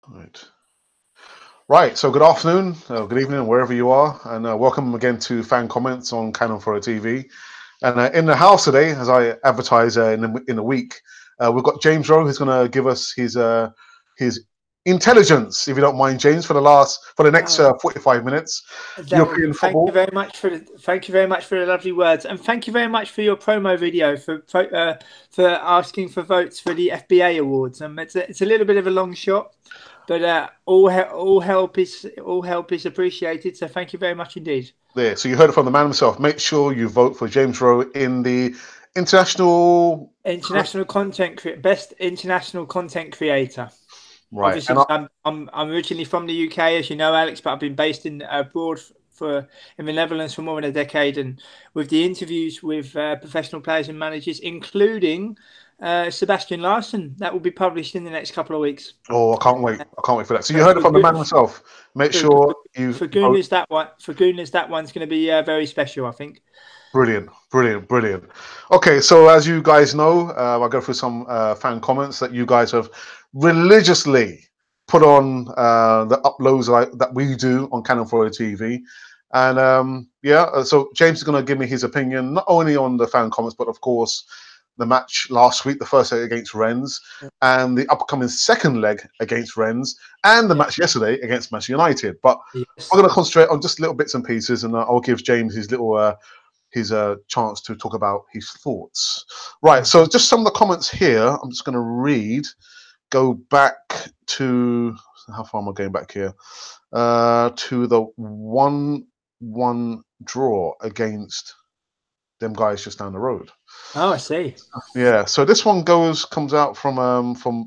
Right. Right. So good afternoon, good evening, wherever you are, and welcome again to Fan Comments on Canon for a TV. And in the house today, as I advertise in a week, we've got James Rowe, who's going to give us his intelligence, if you don't mind, James, for the next Oh, 45 minutes. that would be. European Thank you football. very much thank you very much for the lovely words, and thank you very much for your promo video for asking for votes for the FBA awards. It's a little bit of a long shot, but all help is appreciated. So thank you very much indeed. There. So you heard it from the man himself. Make sure you vote for James Rowe in the international. Best international content creator. Right. Obviously, I'm originally from the UK, as you know, Alex, but I've been based in abroad for in the Netherlands for more than a decade, and with the interviews with professional players and managers, including Sebastian Larsson, that will be published in the next couple of weeks. Oh, I can't wait. I can't wait for that. So you But heard it from the man himself. Make for, sure you for vote. Gooners, that one's going to be very special, I think. Brilliant, brilliant, brilliant. Okay, so as you guys know, I'll go through some fan comments that you guys have religiously put on the uploads that we do on Canon 4 TV. And so James is going to give me his opinion, not only on the fan comments, but of course, the match last week, the first leg against Rennes, and the upcoming second leg against Rennes, and the Yeah. match yesterday against Manchester United. But I'm Yes. going to concentrate on just little bits and pieces, and I'll give James his little his chance to talk about his thoughts. Right, so just some of the comments here. I'm just going to read. Go back to how far am I going back here? To the 1-1 draw against them guys just down the road. Oh, I see. Yeah, so this one comes out from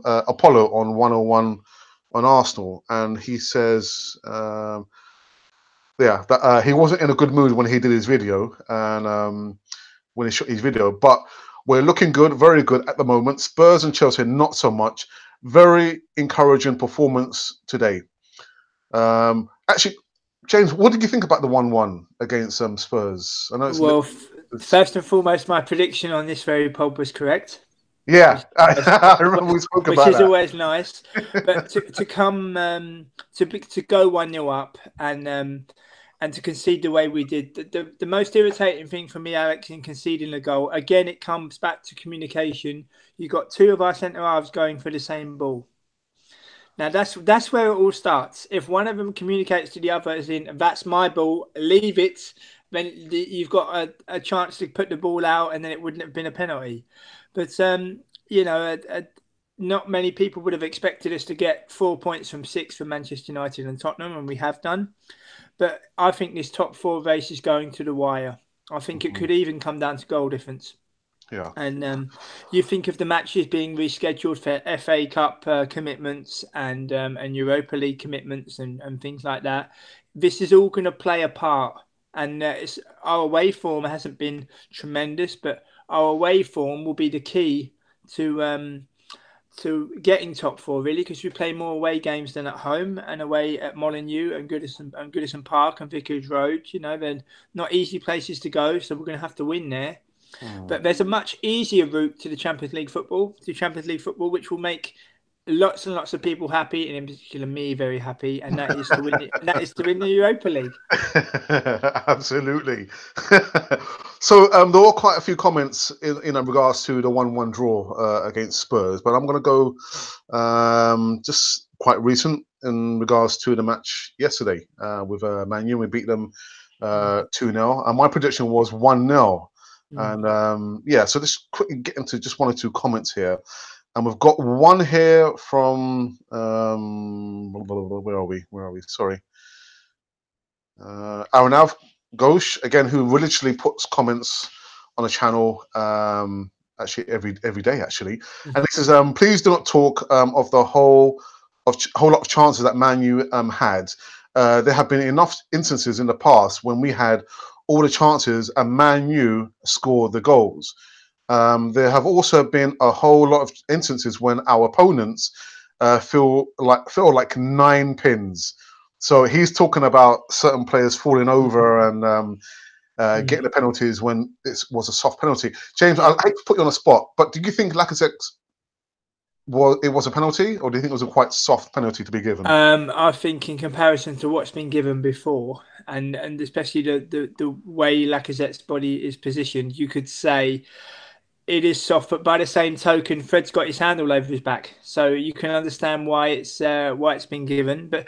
Apollo on 101 on Arsenal, and he says. That he wasn't in a good mood when he did his video, and when he shot his video. But we're looking good, very good at the moment. Spurs and Chelsea, not so much. Very encouraging performance today. Actually, James, what did you think about the 1-1 against Spurs? I know Well, it's first and foremost, my prediction on this very pod was correct, yeah. which I remember we spoke which about is that. always nice. But to come to go 1-0 up and to concede the way we did, the most irritating thing for me, Alex, in conceding a goal again, it comes back to communication. You got two of our centre halves going for the same ball. Now that's where it all starts. If one of them communicates to the other as in that's my ball, leave it, then you've got a chance to put the ball out, and then it wouldn't have been a penalty. But you know, not many people would have expected us to get 4 points from six for Manchester United and Tottenham, and we have done. But I think this top four race is going to the wire. I think it Mhm. could even come down to goal difference. Yeah. And you think of the matches being rescheduled for FA Cup commitments and Europa League commitments and things like that. This is all going to play a part. And our away form hasn't been tremendous, but our away form will be the key to getting top four, really, because we play more away games than at home, and away at Molineux and Goodison Park and Vicarage Road. You know, they're not easy places to go, so we're going to have to win there. Mm. But there's a much easier route to Champions League football, which will make lots and lots of people happy, and in particular me very happy, and that is to win. That is to win the Europa League. Absolutely. So there were quite a few comments in regards to the 1-1 draw against Spurs, but I'm going to go just quite recent in regards to the match yesterday with Man U. We beat them 2-0, and my prediction was 1-0. Mm. And so just quickly get into just one or two comments here. And we've got one here from where are we? Where are we? Sorry. Arnav Ghosh, again, who religiously puts comments on the channel actually every day, actually. And this is please do not talk of the whole lot of chances that Man U had. There have been enough instances in the past when we had all the chances and Man U scored the goals. There have also been a whole lot of instances when our opponents feel like nine pins. So he's talking about certain players falling over and getting the penalties when it was a soft penalty. James, I Yeah. hate to put you on the spot, but do you think Lacazette it was a penalty, or do you think it was a quite soft penalty to be given? I think in comparison to what's been given before, and especially the way Lacazette's body is positioned, you could say it is soft. But by the same token, Fred's got his hand all over his back, so you can understand why it's been given. But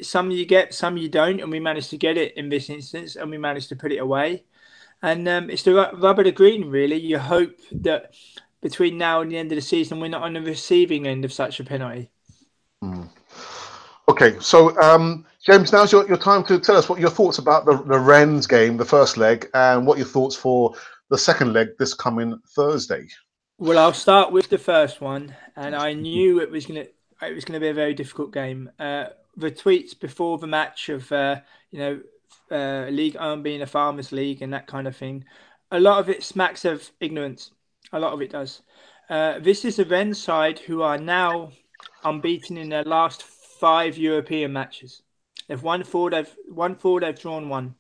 some you get, some you don't, and we managed to get it in this instance, and we managed to put it away. And it's the rub of the green, really. You hope that between now and the end of the season, we're not on the receiving end of such a penalty. Okay, so James, now's your time to tell us what your thoughts about the Rennes game, the first leg, and what your thoughts for the second leg this coming Thursday. Well, I'll start with the first one, and I knew it was gonna be a very difficult game. The tweets before the match of League 1 being a farmers' league and that kind of thing, a lot of it smacks of ignorance. A lot of it does. This is a Rennes side who are now unbeaten in their last 5 European matches. They've won 4, they've drawn 1.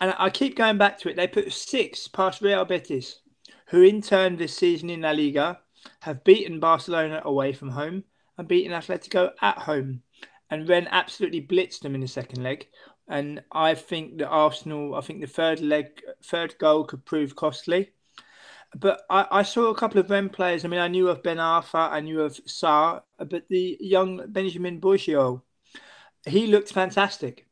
And I keep going back to it. They put 6 past Real Betis, who in turn this season in La Liga have beaten Barcelona away from home and beaten Atletico at home. And Rennes absolutely blitzed them in the second leg. And I think the third goal could prove costly. But I saw a couple of Rennes players. I mean, I knew of Ben Arfa, I knew of Sarr, but the young Benjamin Bourgeot, he looked fantastic.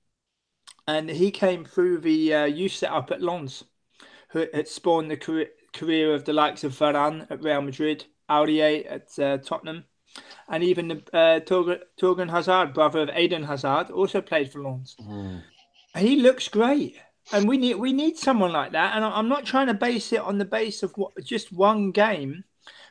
And he came through the youth setup at Lens, who had spawned the career of the likes of Varane at Real Madrid, Aurier at Tottenham, and even Torgan Hazard, brother of Eden Hazard, also played for Lens. He looks great. And we need someone like that. And I'm not trying to base it on the base of just one game.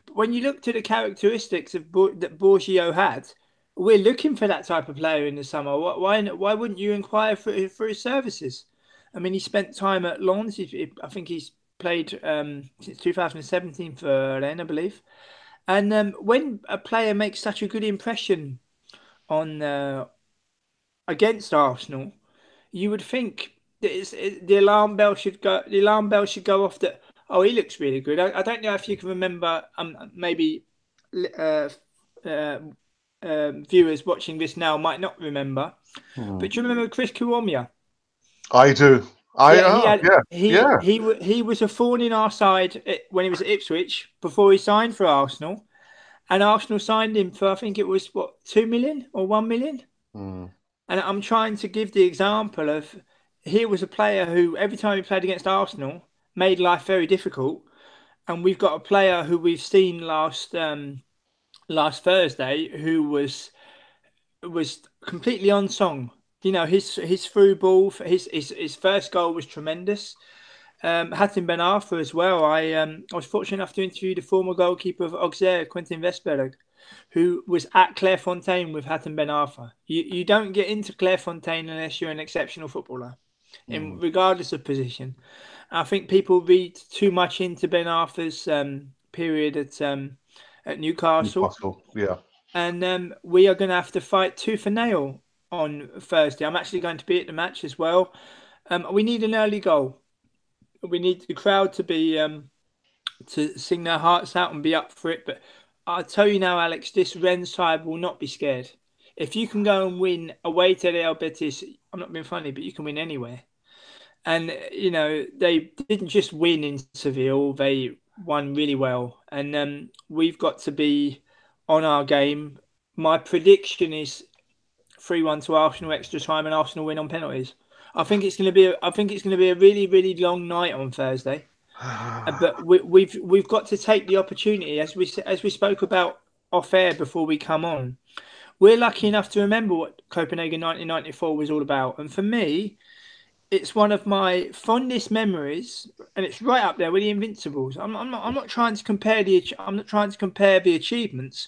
But when you look to the characteristics that Bourgeot had, we're looking for that type of player in the summer. Why wouldn't you inquire for his services? I mean, he spent time at Lens. I think he's played since 2017 for Rennes, I believe. And when a player makes such a good impression on against Arsenal, you would think the alarm bell should go. The alarm bell should go off. That he looks really good. I don't know if you can remember. Maybe viewers watching this now might not remember. But do you remember Chris Kuomia? I do. He was a thorn in our side when he was at Ipswich before he signed for Arsenal, and Arsenal signed him for I think it was 2 million or 1 million. And I'm trying to give the example of he was a player who every time he played against Arsenal made life very difficult, and we've got a player who we've seen last Thursday who was completely on song. His through ball, his first goal was tremendous. Hatem Ben Arfa as well. I was fortunate enough to interview the former goalkeeper of Auxerre, Quentin Vesberg, who was at Clairefontaine with Hatem Ben Arfa. You don't get into Clairefontaine unless you're an exceptional footballer, regardless of position. I think people read too much into Ben Arfa's period at Newcastle. Yeah. And we are going to have to fight tooth and nail on Thursday. I'm actually going to be at the match as well. We need an early goal. We need the crowd to be to sing their hearts out and be up for it. But I'll tell you now, Alex, this Rennes side will not be scared. If you can go and win away to Real Betis, I'm not being funny, but you can win anywhere. And, they didn't just win in Seville, they won really well. And we've got to be on our game. My prediction is 3-1 to Arsenal extra time and Arsenal win on penalties. I think it's going to be a really, really long night on Thursday. But we've got to take the opportunity, as we spoke about off air before we come on. We're lucky enough to remember what Copenhagen 1994 was all about, and for me, it's one of my fondest memories, and it's right up there with the Invincibles. I'm not trying to compare the achievements.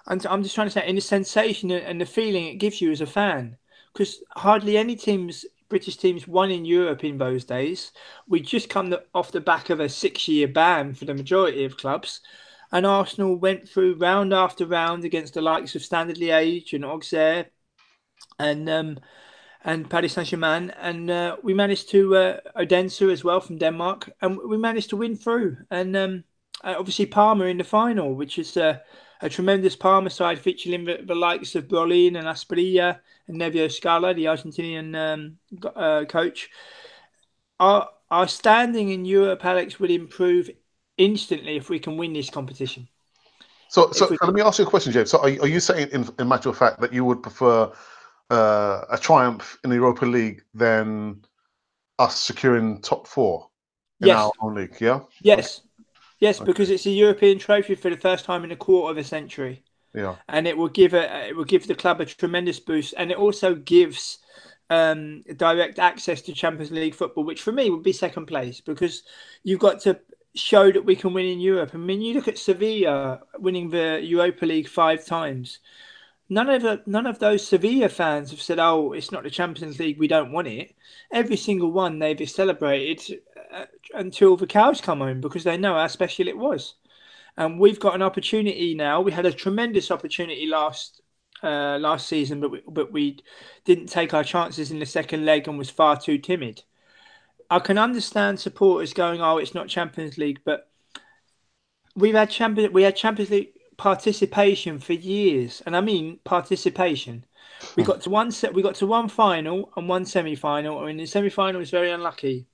I'm just trying to say in the sensation and the feeling it gives you as a fan, because hardly any British teams won in Europe in those days. We just come off the back of a 6-year ban for the majority of clubs, and Arsenal went through round after round against the likes of Standard Liège and Auxerre and Paris Saint-Germain, and we managed to Odense as well from Denmark, and we managed to win through. And obviously Parma in the final, which is a a tremendous Parma side featuring the likes of Brolin and Asprilla and Nevio Scala, the Argentinian coach. Our standing in Europe, Alex, would improve instantly if we can win this competition. So let me ask you a question, James. So are you saying, in matter of fact, that you would prefer a triumph in the Europa League than us securing top 4 in our own league? Yeah. Yes. Yes, because it's a European trophy for the first time in a quarter of a century. Yeah. And it will give the club a tremendous boost, and it also gives direct access to Champions League football, which for me would be second place, because you've got to show that we can win in Europe. I mean, you look at Sevilla winning the Europa League 5 times. None of those Sevilla fans have said, "Oh, it's not the Champions League, we don't want it." Every single one they've celebrated until the cows come home, because they know how special it was. And we've got an opportunity now. We had a tremendous opportunity last season, but we didn't take our chances in the second leg and was far too timid. I can understand supporters going, "Oh, it's not Champions League," but we had Champions League participation for years, and I mean participation. We got to one final and one semi-final. I mean, the semi-final was very unlucky,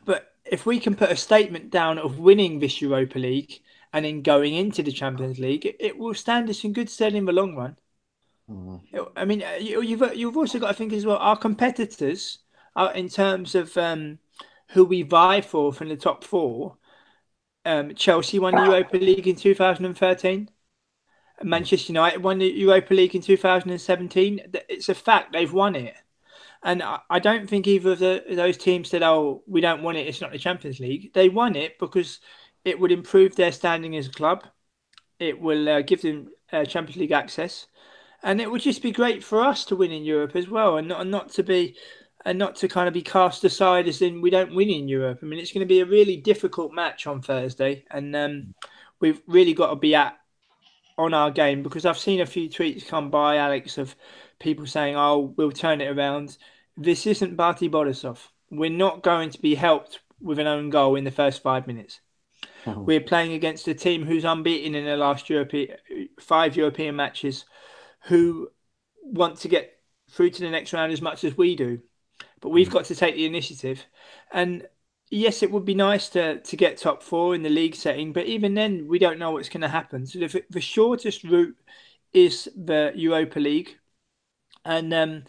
but if we can put a statement down of winning this Europa League and then going into the Champions League, it will stand us in good stead in the long run. I mean, you've also got to think as well. Our competitors, in terms of who we vie for from the top 4. Chelsea won the Europa League in 2013. Manchester United won the Europa League in 2017. It's a fact, they've won it. And I don't think either of those teams said, "Oh, we don't want it, it's not the Champions League." They won it because it would improve their standing as a club. It will give them Champions League access. And it would just be great for us to win in Europe as well, and not to kind of be cast aside as in we don't win in Europe. I mean, it's going to be a really difficult match on Thursday, and we've really got to be on our game, because I've seen a few tweets come by, Alex, of people saying, "Oh, we'll turn it around." This isn't Barty Borisov. We're not going to be helped with an own goal in the first 5 minutes. We're playing against a team who's unbeaten in the last 5 European matches, who want to get through to the next round as much as we do. But we've got to take the initiative. And yes, it would be nice to get top 4 in the league setting, but even then, we don't know what's going to happen. So the shortest route is the Europa League, and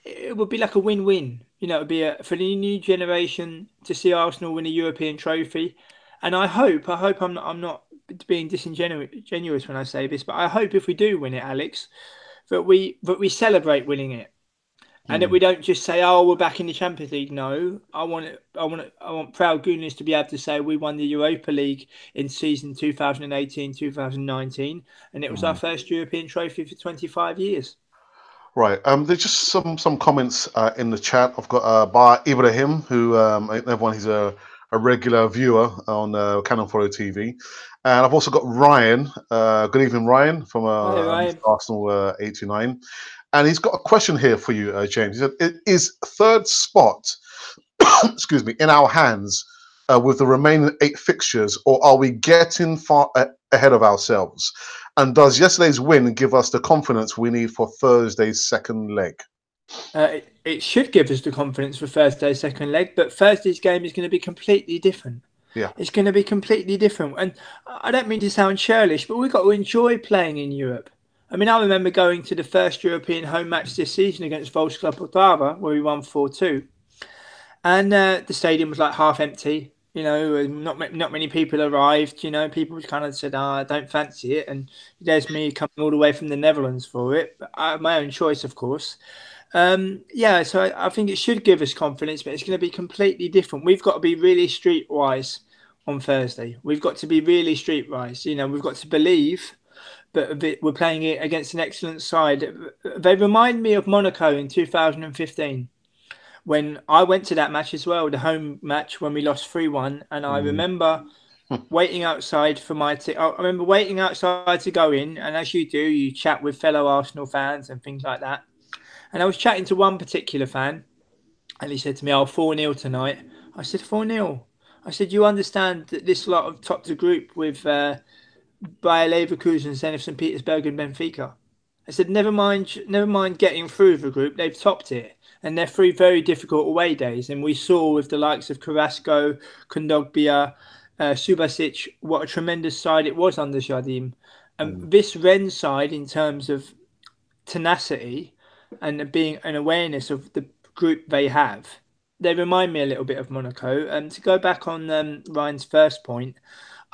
it would be like a win-win. You know, it would be for the new generation to see Arsenal win a European trophy. And I hope I'm not being disingenuous when I say this, but I hope if we do win it, Alex, that we celebrate winning it, and that we don't just say, "Oh, we're back in the Champions League." No, I want proud Gooners to be able to say we won the Europa League in season 2018-2019, and it was our first European trophy for 25 years. Right. There's just some comments in the chat. I've got by Ibrahim, who everyone, he's a regular viewer on Canon Follow TV, and I've also got Ryan. Good evening, Ryan, from Hi, Ryan. Arsenal 89, and he's got a question here for you, James. He said, "Is third spot, excuse me, in our hands with the remaining 8 fixtures, or are we getting far ahead of ourselves? And does yesterday's win give us the confidence we need for Thursday's second leg?" It should give us the confidence for Thursday's second leg, but Thursday's game is going to be completely different. Yeah. It's going to be completely different. And I don't mean to sound churlish, but we've got to enjoy playing in Europe. I mean, I remember going to the first European home match this season against Wolfsklub Ottawa, where we won 4-2. And the stadium was like half empty. You know, not many people arrived. You know, people kind of said, "I don't fancy it." And there's me coming all the way from the Netherlands for it. But my own choice, of course. Yeah, so I think it should give us confidence, but it's going to be completely different. We've got to be really streetwise on Thursday. We've got to be really streetwise. You know, we've got to believe, but we're playing it against an excellent side. They remind me of Monaco in 2015. When I went to that match as well, the home match when we lost 3-1, and I remember waiting outside for my I remember waiting outside to go in, and as you do, you chat with fellow Arsenal fans and things like that. And I was chatting to one particular fan, and he said to me, "Oh, 4-0 tonight." I said, 4-0. I said, "You understand that this lot have topped the group with Bayer Leverkusen, Zenit St. Petersburg, and Benfica. I said, never mind getting through the group. They've topped it, and they're three very difficult away days. And we saw with the likes of Carrasco, Kondogbia, Subasic, what a tremendous side it was under Jardim. And this Rennes side, in terms of tenacity and being an awareness of the group they have, they remind me a little bit of Monaco. And to go back on Ryan's first point,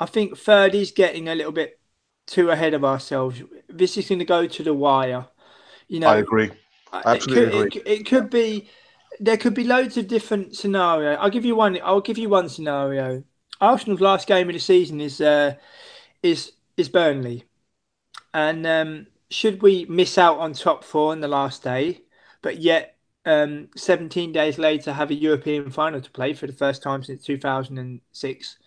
I think third is getting a little bit too ahead of ourselves. This is going to go to the wire. You I know, agree. I absolutely agree. it could be, there could be loads of different scenarios. I'll give you one scenario. Arsenal's last game of the season is Burnley, and should we miss out on top four on the last day, but yet 17 days later have a European final to play for the first time since 2006,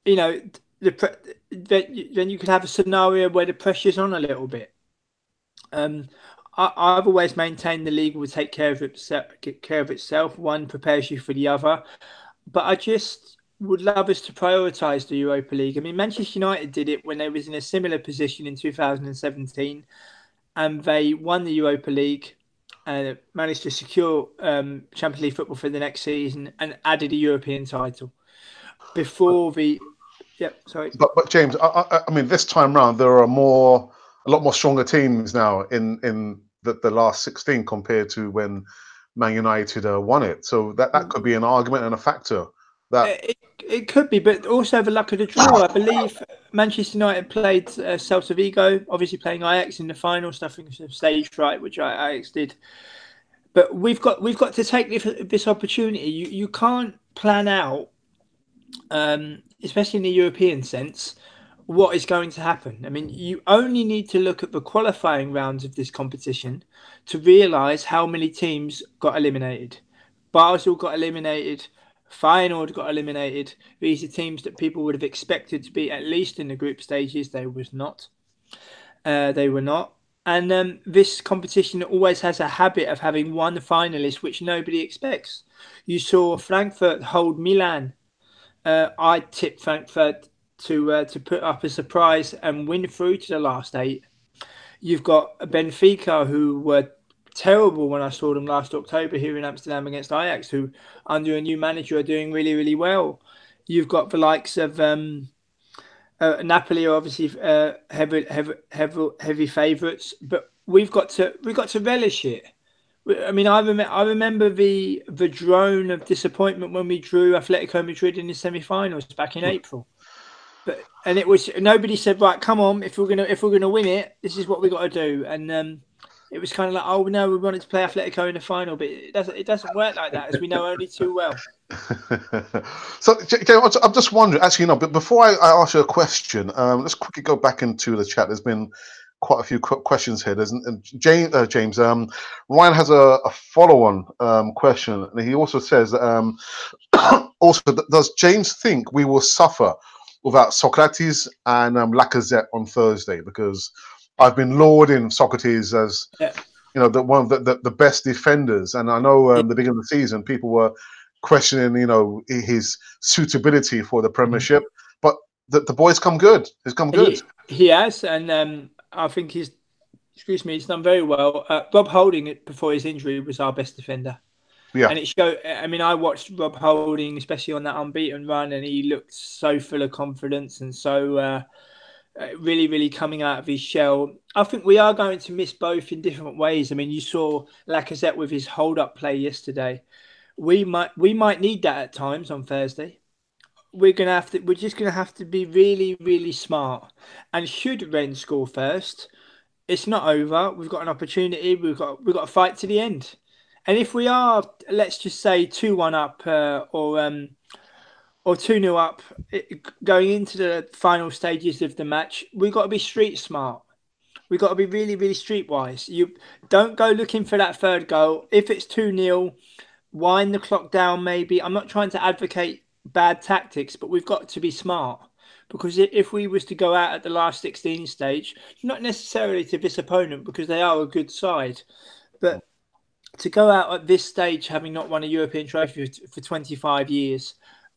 you know, then you could have a scenario where the pressure's on a little bit. I've always maintained the league will take care of itself. One prepares you for the other, but I just would love us to prioritise the Europa League. I mean, Manchester United did it when they was in a similar position in 2017, and they won the Europa League and managed to secure Champions League football for the next season and added a European title before the. Yeah, sorry. But James, I mean, this time round there are a lot more stronger teams now in the last 16 compared to when Man United won it. So that could be an argument and a factor. That it could be, but also the luck of the draw. I believe Manchester United played Celta Vigo, obviously playing Ajax in the final, stuffing some stage fright, which Ajax did. But we've got to take this opportunity. You can't plan out, especially in the European sense, what is going to happen. I mean, you only need to look at the qualifying rounds of this competition to realise how many teams got eliminated. Basel got eliminated. Feyenoord got eliminated. These are teams that people would have expected to be at least in the group stages. They was not. They were not. And this competition always has a habit of having one finalist, which nobody expects. You saw Frankfurt hold Milan. I tipped Frankfurt to put up a surprise and win through to the last 8. You've got Benfica, who were terrible when I saw them last October here in Amsterdam against Ajax, who under a new manager are doing really, really well. You've got the likes of Napoli are obviously heavy favourites, but we've got to relish it. I mean, I remember the drone of disappointment when we drew Atletico Madrid in the semi-finals back in April. And it was, nobody said, right, come on, if we're gonna win it, this is what we got to do. And it was kind of like, oh no, we wanted to play Atletico in the final, but it doesn't work like that, as we know only too well. So, I'm just wondering, actually, but before I ask you a question, let's quickly go back into the chat. There's been quite a few questions here. There's James. Ryan has a follow-on question, and he also says, also, does James think we will suffer without Socrates and Lacazette on Thursday? Because I've been lauding Socrates as one of the best defenders, and I know the beginning of the season people were questioning his suitability for the Premiership, but the boy's come good. He's come good. He has, and I think he's done very well. Rob Holding, before his injury, was our best defender. Yeah, and it showed. I mean, I watched Rob Holding, especially on that unbeaten run, and he looked so full of confidence and so really, really coming out of his shell. I think we are going to miss both in different ways. I mean, you saw Lacazette with his hold-up play yesterday. We might need that at times on Thursday. We're just gonna have to be really, really smart. And should Rennes score first, it's not over. We've got an opportunity. We've got to fight to the end. And if we are, let's just say 2-1 up or 2-0 up going into the final stages of the match, we've got to be street smart. We've got to be really, really streetwise. You don't go looking for that third goal. If it's 2-0, wind the clock down maybe. I'm not trying to advocate bad tactics, but we've got to be smart. Because if we was to go out at the last 16 stage, not necessarily to this opponent because they are a good side, but to go out at this stage having not won a European trophy for 25 years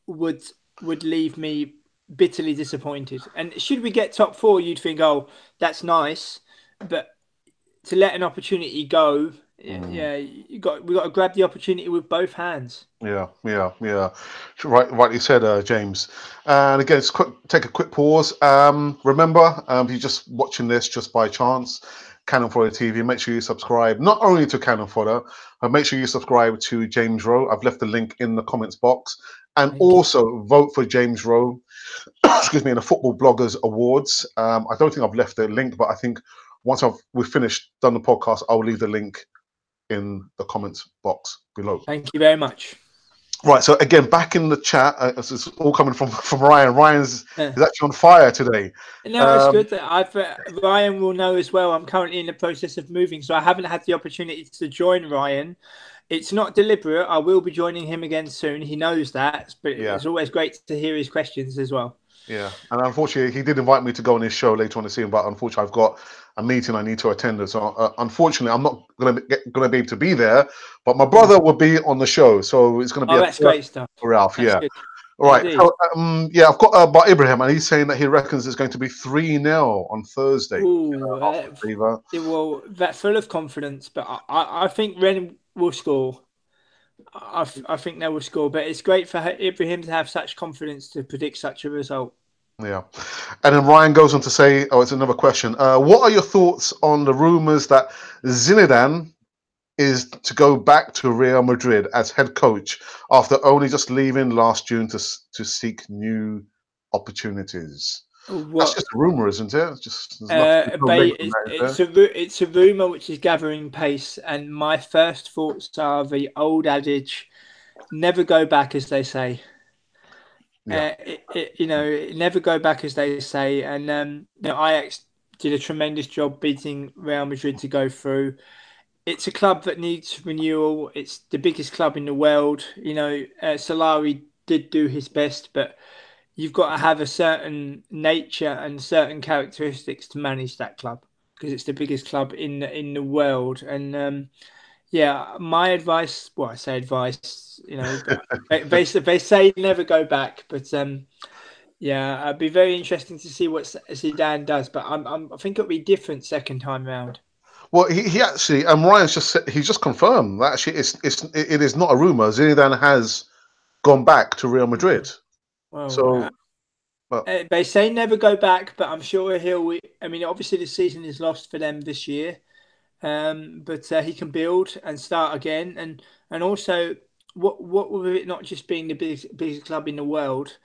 would leave me bitterly disappointed. And should we get top four, you'd think, oh, that's nice, but to let an opportunity go, yeah, we got to grab the opportunity with both hands. Yeah, yeah, yeah. Rightly said, James. And again, take a quick pause. Remember, if you're just watching this just by chance, Cannon Fodder TV, make sure you subscribe not only to Cannon Fodder, but make sure you subscribe to James Rowe. I've left the link in the comments box. And Thank you. also vote for James Rowe, excuse me, in the Football Bloggers Awards. I don't think I've left the link, but I think once we've finished, done the podcast, I'll leave the link in the comments box below. Thank you very much. Right, so again, back in the chat, it's all coming from Ryan. Ryan's is actually on fire today. No, it's good. Ryan will know as well. I'm currently in the process of moving, so I haven't had the opportunity to join Ryan. It's not deliberate. I will be joining him again soon. He knows that, but it's always great to hear his questions as well. Yeah, and unfortunately, he did invite me to go on his show later on this evening, but unfortunately, I've got a meeting I need to attend. So unfortunately, I'm not going to be able to be there. But my brother will be on the show, so it's going to be that's great stuff for Ralph. That's yeah. Good. All right. So, I've got Bar Ibrahim, and he's saying that he reckons it's going to be 3-0 on Thursday. Well, that's full of confidence, but I think Rennes will score. I think they will score, but it's great for Ibrahim to have such confidence to predict such a result. Yeah. And then Ryan goes on to say, it's another question. What are your thoughts on the rumours that Zinedine is to go back to Real Madrid as head coach after only just leaving last June to seek new opportunities? That's just a rumor, isn't it? It's just it's a rumor which is gathering pace, and my first thoughts are the old adage: never go back, as they say. Yeah. Never go back, as they say. And Ajax did a tremendous job beating Real Madrid to go through. It's a club that needs renewal. It's the biggest club in the world. Solari did do his best, but you've got to have a certain nature and certain characteristics to manage that club because it's the biggest club in the world. And my advice. Well, I say advice. They say never go back, but it'd be very interesting to see what Zidane does. But I think it'll be different second time round. Well, he actually, Ryan's just said, he's just confirmed that actually it is not a rumor. Zidane has gone back to Real Madrid. Well, they say never go back, but I'm sure he'll. I mean, obviously the season is lost for them this year, but he can build and start again, and also what with it not just being the biggest club in the world,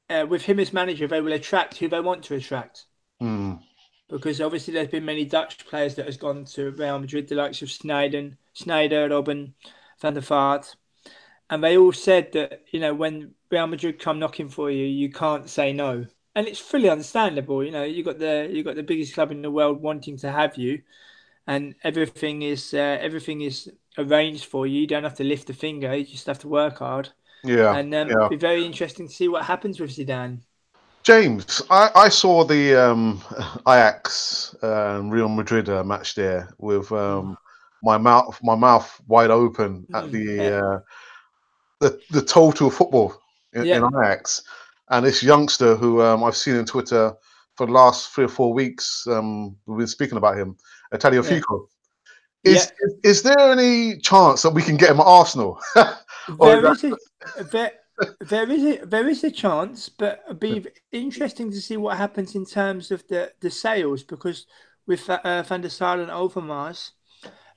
with him as manager, they will attract who they want to attract. Because obviously there's been many Dutch players that has gone to Real Madrid, the likes of Sneijder, Robben, Van der Vaart, and they all said that when Real Madrid come knocking for you, you can't say no, and it's fully understandable. You got the biggest club in the world wanting to have you, and everything is arranged for you. You don't have to lift a finger; you just have to work hard. Yeah, and it'll be very interesting to see what happens with Zidane. James, I saw the Ajax Real Madrid match there with my mouth wide open at the total football in Ajax, and this youngster who I've seen on Twitter for the last 3 or 4 weeks. We've been speaking about him, Tagliafico. Is there any chance that we can get him at Arsenal? There is a chance, but it'd be interesting to see what happens in terms of the sales, because with Van der Sar and Overmars,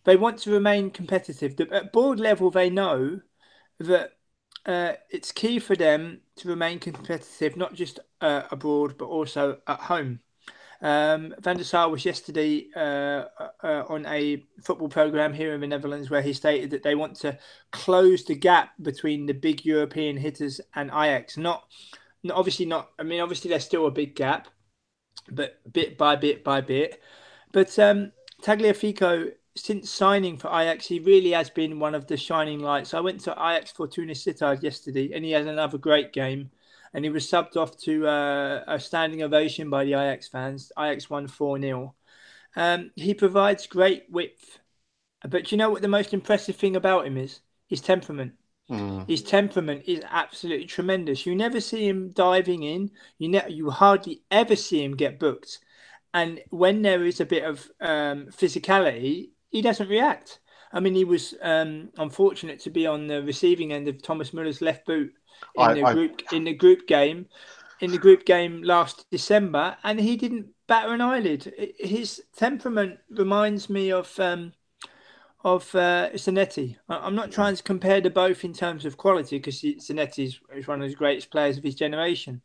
they want to remain competitive. At board level, they know that it's key for them to remain competitive, not just abroad, but also at home. Van der Sar was yesterday on a football program here in the Netherlands where he stated that they want to close the gap between the big European hitters and Ajax. Obviously there's still a big gap, but bit by bit by bit. But Tagliafico, since signing for Ajax, he really has been one of the shining lights. I went to Ajax Fortuna Sittard yesterday, and he had another great game. And he was subbed off to a standing ovation by the Ajax fans. Ajax won 4-0. He provides great width. But you know what the most impressive thing about him is? His temperament. His temperament is absolutely tremendous. You never see him diving in. You hardly ever see him get booked. And when there is a bit of physicality, he doesn't react. I mean, he was unfortunate to be on the receiving end of Thomas Muller's left boot in the I group game last December, and he didn't batter an eyelid. His temperament reminds me of Zanetti. I'm not trying to compare the both in terms of quality, because Zanetti is one of the greatest players of his generation,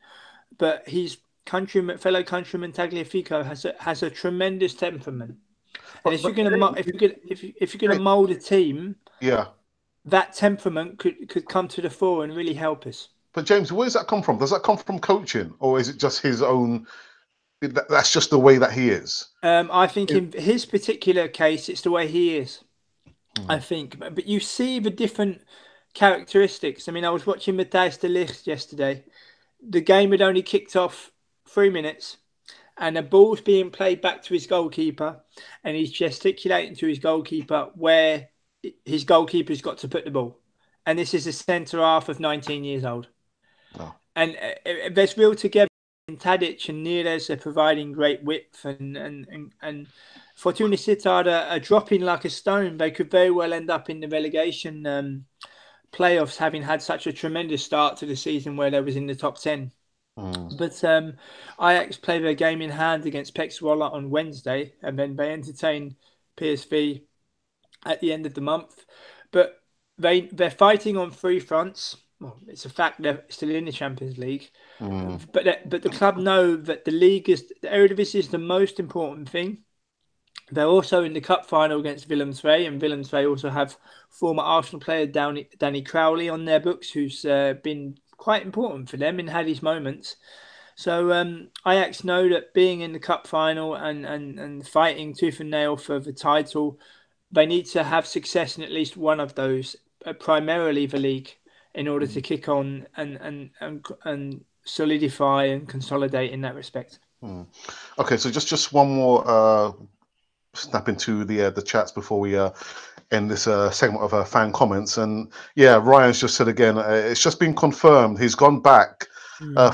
but his fellow countryman Tagliafico has a tremendous temperament. And if you're gonna mold a team, yeah. that temperament could come to the fore and really help us. But James, where does that come from? Does that come from coaching, or is it just his own? That's just the way that he is. I think in his particular case, it's the way he is. I think, but you see the different characteristics. I mean, I was watching Matthijs de Ligt yesterday. The game had only kicked off 3 minutes, and the ball's being played back to his goalkeeper, and he's gesticulating to his goalkeeper where his goalkeeper's got to put the ball. And this is a centre half of 19 years old. Oh. And there's real together. Tadic and Neres are providing great width, and Fortuna Sittard are dropping like a stone. They could very well end up in the relegation playoffs, having had such a tremendous start to the season where they was in the top 10. But Ajax play their game in hand against Pek Zwolle on Wednesday, and then they entertain PSV at the end of the month. But they're fighting on three fronts. Well, it's a fact they're still in the Champions League, but the club know that the Eredivisie is the most important thing. They're also in the cup final against Willem II, and Willem II also have former Arsenal player Danny Crowley on their books, who's been quite important for them and had his moments. So Ajax know that being in the cup final and fighting tooth and nail for the title, they need to have success in at least one of those, primarily the league, in order to kick on and solidify and consolidate in that respect. Okay, so just one more snap into the chats before we end this segment of fan comments. And yeah, Ryan's just said again, it's just been confirmed he's gone back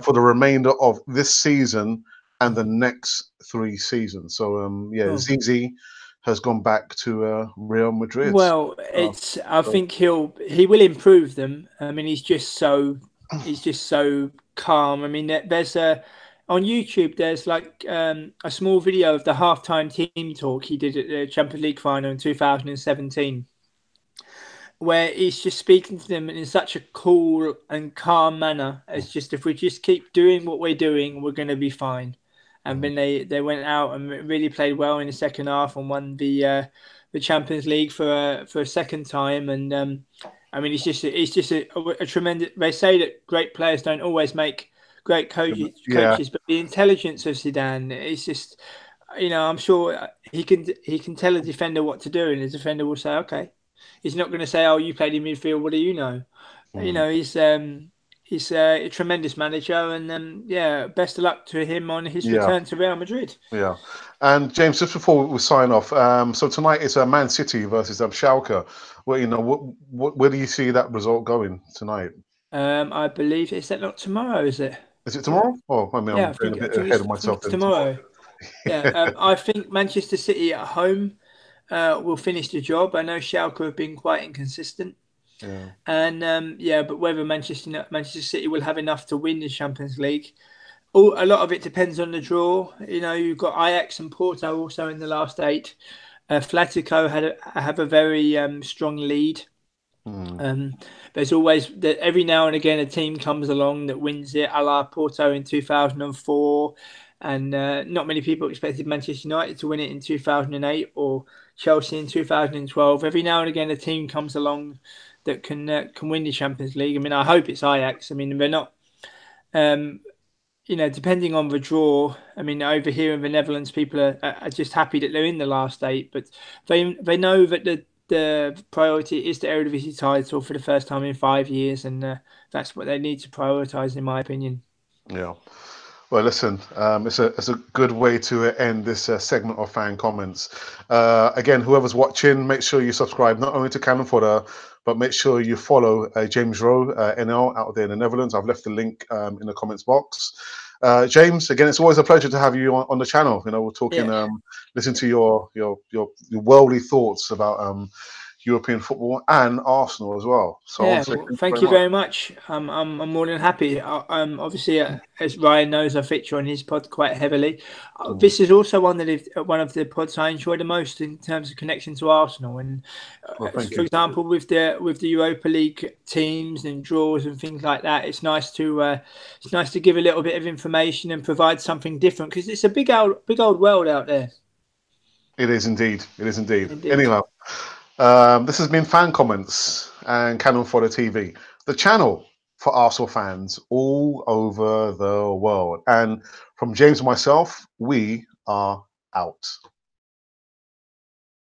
for the remainder of this season and the next 3 seasons. So Zizi has gone back to Real Madrid. Well, I think he will improve them. I mean, he's just so calm. I mean, there's on YouTube, there's like a small video of the halftime team talk he did at the Champions League final in 2017, where he's just speaking to them in such a cool and calm manner. It's just, if we just keep doing what we're doing, we're going to be fine. And then they went out and really played well in the second half and won the Champions League for a second time. And I mean, it's just a tremendous. They say that great players don't always make great coaches, but the intelligence of Zidane is just, I'm sure he can tell a defender what to do, and the defender will say, okay. He's not going to say, "Oh, you played in midfield. What do you know?" He's a tremendous manager, and best of luck to him on his return to Real Madrid. Yeah, and James, just before we sign off, so tonight it's Man City versus Schalke. Well, where do you see that result going tonight? I believe, is that not tomorrow? Is it? Is it tomorrow? Oh, I mean, I'm getting a bit ahead of myself. Tomorrow. I think Manchester City at home will finish the job. I know Schalke have been quite inconsistent. Yeah. And but whether Manchester City will have enough to win the Champions League, a lot of it depends on the draw. You've got Ajax and Porto also in the last 8. Flatico have a very strong lead. There's always every now and again a team comes along that wins it, a la Porto in 2004, and not many people expected Manchester United to win it in 2008 or Chelsea in 2012. Every now and again a team comes along that can win the Champions League. I mean, I hope it's Ajax. I mean, they're not, depending on the draw. I mean, over here in the Netherlands, people are just happy that they're in the last 8, but they know that the priority is the Eredivisie title for the first time in 5 years, and that's what they need to prioritise, in my opinion. Yeah. Well, listen, it's a good way to end this segment of fan comments. Again, whoever's watching, make sure you subscribe not only to Cannon Fodder, but make sure you follow James Rowe NL out there in the Netherlands. I've left the link in the comments box. James, again, it's always a pleasure to have you on the channel. You know, we're talking, Yeah. listen to your worldly thoughts about European football and Arsenal as well. So I want Yeah, to say well, thank you thank very you much. very much. I'm more than happy. Obviously, as Ryan knows, I feature on his pod quite heavily. Mm. This is also one of the pods I enjoy the most in terms of connection to Arsenal. And Well, thank for you. example, with the Europa League teams and draws and things like that, it's nice to give a little bit of information and provide something different because it's a big old world out there. It is indeed. It is indeed. Indeed. Anyhow, this has been Fan Comments and Cannon Fodder TV, the channel for Arsenal fans all over the world. And from James and myself, we are out.